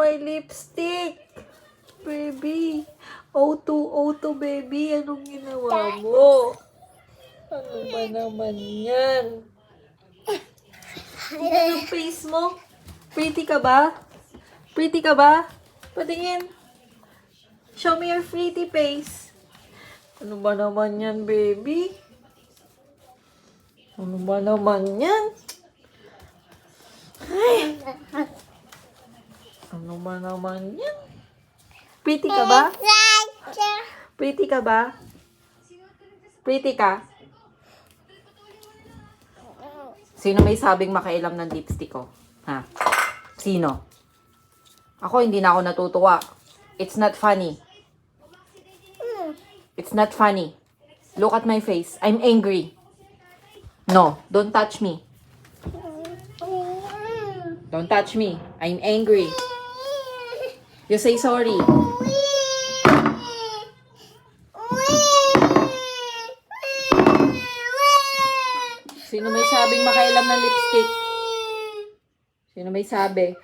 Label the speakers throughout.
Speaker 1: my lipstick. Baby. O2, baby. Anong ginawa mo? Ano ba naman yan? Tingnan ang face mo. Pretty ka ba? Pretty ka ba? Patingin. Show me your pretty face. Ano ba naman yan, baby? Ano ba naman yan? Ay! Ano ba naman yan? Pretty ka ba? Pretty ka ba? Pretty ka? Sino may sabing makailam ng lipstick ko? Ha? Sino? Ako, hindi na ako natutuwa. It's not funny. It's not funny. Look at my face. I'm angry. No, don't touch me. Don't touch me. I'm angry. You say sorry. Sino may sabing makailam ng lipstick? Sino may sabi?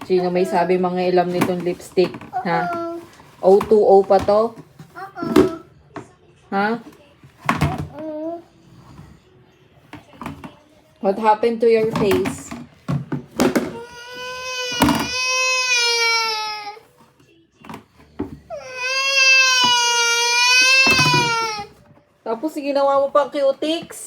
Speaker 1: Sino may sabi makailam nitong lipstick? Ha? O2O pa to? Ha? What happened to your face? Tapos ginawa mo pang cutics?